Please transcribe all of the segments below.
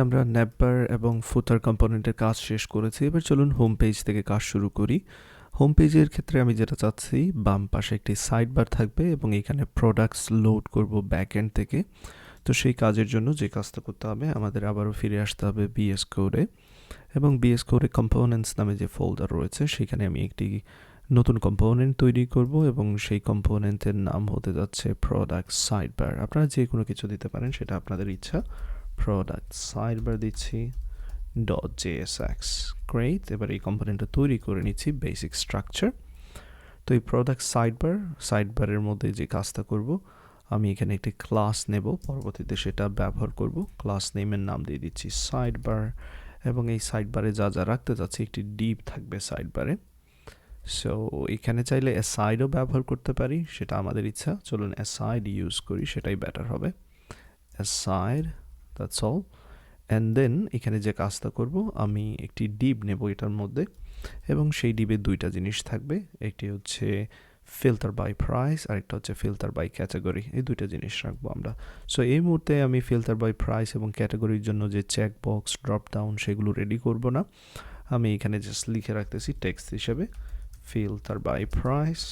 আমরা ন্যাপবার এবং ফুটার কম্পোনেন্টের কাজ শেষ করেছি। এবার চলুন হোম পেজ থেকে কাজ শুরু করি। হোম পেজের ক্ষেত্রে আমি যেটা চাচ্ছি, বাম পাশে একটি সাইড বার থাকবে এবং এখানে প্রোডাক্টস লোড করব ব্যাকএন্ড থেকে। তো সেই কাজের জন্য যে কাজটা করতে হবে, আমাদের আবারও ফিরে আসতে হবে বিএস কোডে, এবং বিএস কোডে কম্পোনেন্টস নামে যে ফোল্ডার রয়েছে সেখানে আমি একটি নতুন কম্পোনেন্ট তৈরি করব এবং সেই কম্পোনেন্টের নাম হতে যাচ্ছে প্রোডাক্ট সাইড বার। আপনারা যে কোনো কিছু দিতে পারেন, সেটা আপনাদের ইচ্ছা। প্রোডাক্ট সাইড বার দিচ্ছি .jsx। গ্রেট। এবার এই কম্পোনেন্টটা তৈরি করে নিচ্ছি, বেসিক স্ট্রাকচার। তো এই প্রোডাক্ট সাইড বারের মধ্যে যে কাজটা করব, আমি এখানে একটি ক্লাস নেব, পরবর্তীতে সেটা ব্যবহার করব। ক্লাস নেমের নাম দিয়ে দিচ্ছি সাইড বার, এবং এই সাইড বারে যা যা রাখতে যাচ্ছি, একটি ডিপ থাকবে সাইড বারে। সো এখানে চাইলে অ্যাসাইডও ব্যবহার করতে পারি, সেটা আমাদের ইচ্ছা। চলুন অ্যাসাইড ইউজ করি, সেটাই বেটার হবে। Aside, that's all. And then এখানে যে কাজটা করব, আমি একটি ডিপ নেব এটার মধ্যে, এবং সেই ডিবে দুইটা জিনিস থাকবে। একটি হচ্ছে ফিল্টার বাই প্রাইস, আর একটা হচ্ছে ফিল্টার বাই ক্যাটাগরি। এই দুইটা জিনিস রাখবো আমরা। সো এই মুহূর্তে আমি ফিল্টার বাই প্রাইস এবং ক্যাটাগরির জন্য যে চেক বক্স, ড্রপ ডাউন, সেগুলো রেডি করব না। আমি এখানে জাস্ট লিখে রাখতেছি টেক্সট হিসেবে ফিল্টার বাই প্রাইস।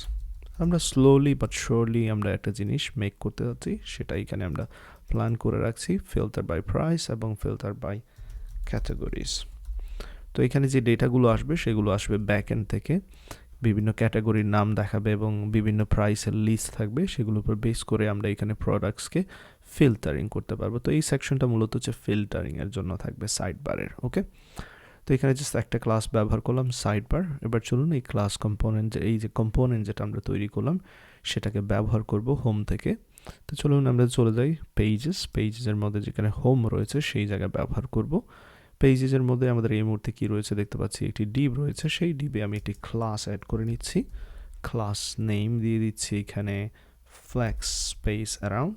আমরা স্লোলি বাট শিওরলি আমরা একটা জিনিস মেক করতে যাচ্ছি, সেটা এখানে আমরা প্ল্যান করে রাখছি, ফিল্টার বাই প্রাইস এবং ফিল্টার বাই ক্যাটাগরিজ। তো এখানে যে ডেটাগুলো আসবে, সেগুলো আসবে ব্যাকএন্ড থেকে। বিভিন্ন ক্যাটাগরির নাম দেখাবে এবং বিভিন্ন প্রাইসের লিস্ট থাকবে, সেগুলোর উপর বেস করে আমরা এখানে প্রোডাক্টসকে ফিল্টারিং করতে পারবো। তো এই সেকশনটা মূলত হচ্ছে ফিল্টারিংয়ের জন্য থাকবে সাইড বারের। ওকে, তো এখানে জাস্ট একটা ক্লাস ব্যবহার করলাম সাইড বার। এবার চলুন এই ক্লাস কম্পোনেন্ট, এই যে কম্পোনেন্ট যেটা আমরা তৈরি করলাম, সেটাকে ব্যবহার করব হোম থেকে। তো চলুন আমরা চলে যাই পেজেসের মধ্যে যেখানে হোম রয়েছে সেই জায়গায় ব্যবহার করব। পেজেসের মধ্যে আমাদের এই মুহূর্তে কি রয়েছে দেখতে পাচ্ছি, একটি ডিব রয়েছে। সেই ডিবে আমি একটি ক্লাস অ্যাড করে নিচ্ছি। ক্লাস নেম দিয়ে দিচ্ছি এখানে ফ্লেক্স স্পেস অ্যারাউন্ড,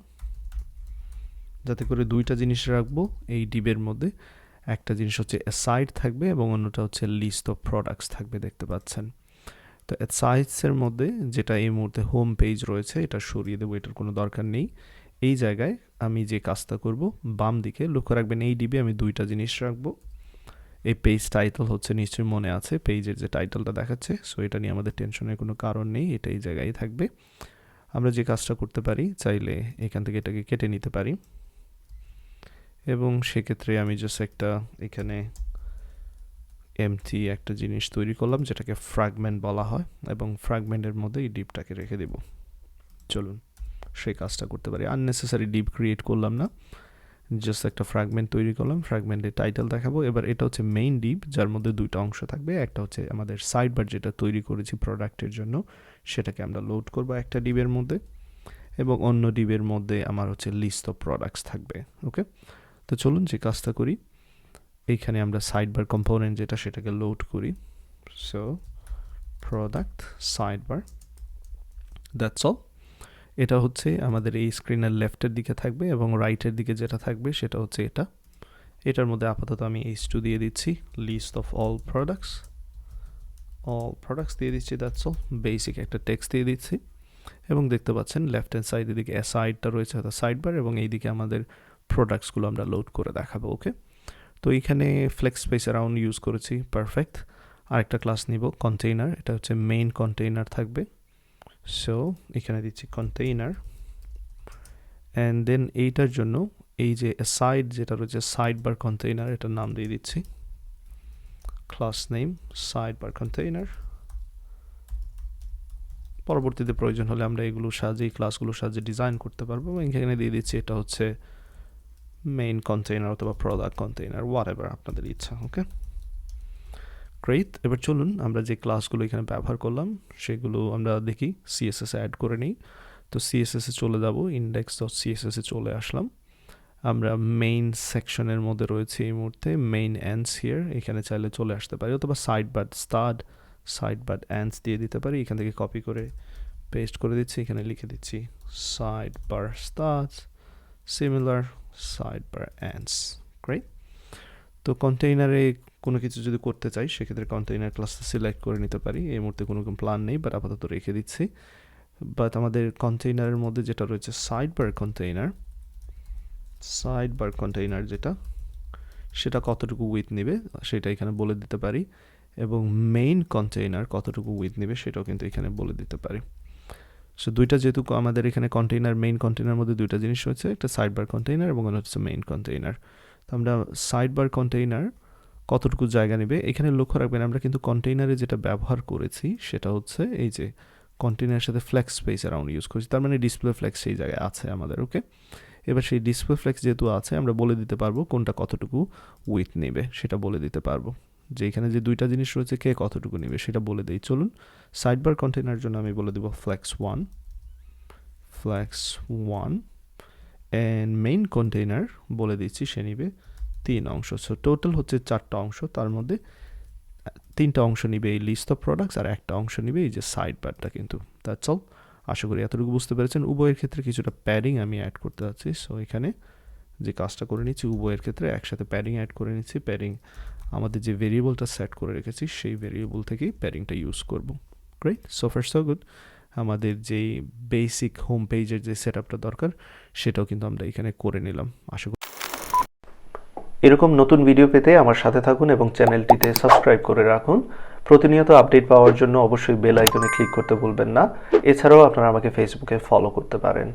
যাতে করে দুইটা জিনিস রাখবো এই ডিবের মধ্যে। একটা জিনিস হচ্ছে অ্যাসাইড থাকবে এবং অন্যটা হচ্ছে লিস্ট অফ প্রোডাক্টস থাকবে, দেখতে পাচ্ছেন। তো অ্যাসাইডসের মধ্যে যেটা এই মুহূর্তে হোম পেজ রয়েছে, এটা সরিয়ে দেবো, এটার কোনো দরকার নেই। এই জায়গায় আমি যে কাজটা করব, বাম দিকে লক্ষ্য রাখবেন, এই ডিবে আমি দুইটা জিনিস রাখবো। এই পেজ টাইটেল হচ্ছে, নিশ্চয়ই মনে আছে পেজের যে টাইটেলটা দেখাচ্ছে। সো এটা নিয়ে আমাদের টেনশনের কোনো কারণ নেই, এটা এই জায়গায় থাকবে। আমরা যে কাজটা করতে পারি, চাইলে এখান থেকে এটাকে কেটে নিতে পারি, এবং সেক্ষেত্রে আমি জাস্ট একটা এখানে এমটি একটা জিনিস তৈরি করলাম, যেটাকে ফ্র্যাগমেন্ট বলা হয়, এবং ফ্র্যাগমেন্টের মধ্যে এই ডিপটাকে রেখে দেব। চলুন সেই কাজটা করতে পারি। আননেসেসারি ডিপ ক্রিয়েট করলাম না, জাস্ট একটা ফ্র্যাগমেন্ট তৈরি করলাম, ফ্র্যাগমেন্টের টাইটেল দেখাবো। এবার এটা হচ্ছে মেইন ডিপ, যার মধ্যে দুইটা অংশ থাকবে। একটা হচ্ছে আমাদের সাইড বার যেটা তৈরি করেছি প্রোডাক্টের জন্য, সেটাকে আমরা লোড করব একটা ডিবের মধ্যে, এবং অন্য ডিবের মধ্যে আমার হচ্ছে লিস্ট অফ প্রোডাক্টস থাকবে। ওকে, তো চলুন যে কাজটা করি, এইখানে আমরা সাইড বার কম্পোনেন্ট যেটা, সেটাকে লোড করি। So product side bar, that's all. এটা হচ্ছে আমাদের এই স্ক্রিনের লেফটের দিকে থাকবে, এবং রাইটের দিকে যেটা থাকবে সেটা হচ্ছে এটা। এটার মধ্যে আপাতত আমি H2 দিয়ে দিচ্ছি, লিস্ট অফ অল প্রোডাক্টস দিয়ে দিচ্ছি, দ্যাটস অল। বেসিক একটা টেক্সট দিয়ে দিচ্ছি, এবং দেখতে পাচ্ছেন লেফট হ্যান্ড সাইডের দিকে অ্যাসাইডটা রয়েছে, অর্থাৎ সাইড বার, এবং এইদিকে আমাদের প্রোডাক্টসগুলো আমরা লোড করে দেখাবো। ওকে, তো এইখানে ফ্লেক্স স্পেস অ্যারাউন্ড ইউজ করেছি, পারফেক্ট। আরেকটা ক্লাস নিব কন্টেইনার, এটা হচ্ছে মেইন কন্টেইনার থাকবে। সো এখানে দিচ্ছি কন্টেইনার, অ্যান্ড দেন এইটার জন্য এই যে সাইড যেটা রয়েছে সাইড বার কন্টেইনার, এটার নাম দিয়ে দিচ্ছি class name side bar container. পরবর্তীতে প্রয়োজন হলে আমরা এগুলো সাহায্যে, ক্লাসগুলোর সাহায্যে ডিজাইন করতে পারবো। এবং এখানে দিয়ে দিচ্ছি এটা হচ্ছে মেইন কন্টেইনার অথবা প্রোডাক্ট কন্টেইনার, হোয়াট এভার আপনাদের ইচ্ছা। ওকে, গ্রেট। এবার চলুন আমরা যে ক্লাসগুলো এখানে ব্যবহার করলাম সেগুলো আমরা দেখি, সিএসএস অ্যাড করে নিই। তো সিএসএসে চলে যাব, index.css চলে আসলাম। আমরা মেইন সেকশনের মধ্যে রয়েছে এই মুহূর্তে, মেইন এন্ডস হিয়ার, এখানে চাইলে চলে আসতে পারি, অথবা সাইড বাট এন্ডস দিয়ে দিতে পারি। এখান থেকে কপি করে পেস্ট করে দিচ্ছি, এখানে লিখে দিচ্ছি side bar starts similar side bar ends. Great. তো কন্টেইনারে কোনো কিছু যদি করতে চাই সেক্ষেত্রে কন্টেইনার ক্লাসটা সিলেক্ট করে নিতে পারি। এই মুহূর্তে কোনো প্ল্যান নেই, বাট আপাতত রেখে দিচ্ছি। বাট আমাদের কন্টেইনারের মধ্যে যেটা রয়েছে সাইডবার কন্টেইনার যেটা, সেটা কতটুকু উইথ নেবে সেটা এখানে বলে দিতে পারি, এবং মেইন কন্টেইনার কতটুকু উইথ নেবে সেটাও কিন্তু এখানে বলে দিতে পারি। সো দুইটা যেহেতু আমাদের এখানে কন্টেইনার, মেইন কন্টেইনার মধ্যে দুইটা জিনিস রয়েছে, একটা সাইডবার কন্টেইনার এবং অন্য হচ্ছে মেইন কন্টেইনার। তো আমরা সাইডবার কন্টেইনার কতটুকু জায়গা নেবে এখানে লক্ষ্য রাখবেন। আমরা কিন্তু কন্টেইনারে যেটা ব্যবহার করেছি সেটা হচ্ছে এই যে কন্টেইনারের সাথে ফ্লেক্স স্পেস অ্যারাউন্ড ইউজ করেছি, তার মানে ডিসপ্লে ফ্লেক্স সেই জায়গায় আছে আমাদের। ওকে, এবার সেই ডিসপ্লে ফ্লেক্স যেহেতু আছে আমরা বলে দিতে পারবো কোনটা কতটুকু উইথ নেবে, সেটা বলে দিতে পারবো। যে এখানে যে দুইটা জিনিস রয়েছে কে কতটুকু নেবে সেটা বলে দিই। চলুন সাইডবার কন্টেইনার জন্য আমি বলে দেবো ফ্লেক্স 1 অ্যান্ড মেইন কন্টেইনার বলে দিচ্ছি সে নিবে 3 অংশ। সো টোটাল হচ্ছে 4টা অংশ, তার মধ্যে 3টা অংশ নিবে এই লিস্ট অফ প্রোডাক্টস আর একটা অংশ নিবে এই যে সাইড বারটা। কিন্তু দ্যাটস অল। আশা করি এতটুকু বুঝতে পেরেছেন। উভয়ের ক্ষেত্রে কিছুটা প্যাডিং আমি অ্যাড করতে যাচ্ছি। সো এখানে যে কাজটা করে নিচ্ছি উভয়ের ক্ষেত্রে একসাথে প্যাডিং অ্যাড করে নিচ্ছি। প্যাডিং আমাদের যে ভেরিয়েবলটা সেট করে রেখেছি সেই ভেরিয়েবল থেকেই প্যাডিংটা ইউজ করব। Great, so far so good. আমাদের যেই বেসিক হোম পেজের যে সেট আপটা দরকার সেটাও কিন্তু আমরা এখানে করে নিলাম। আশা করি এরকম নতুন ভিডিও পেতে আমার সাথে থাকুন এবং চ্যানেলটিতে সাবস্ক্রাইব করে রাখুন। প্রতিনিয়ত আপডেট পাওয়ার জন্য অবশ্যই বেল আইকনে ক্লিক করতে ভুলবেন না। এছাড়াও আপনারা আমাকে ফেসবুকে ফলো করতে পারেন।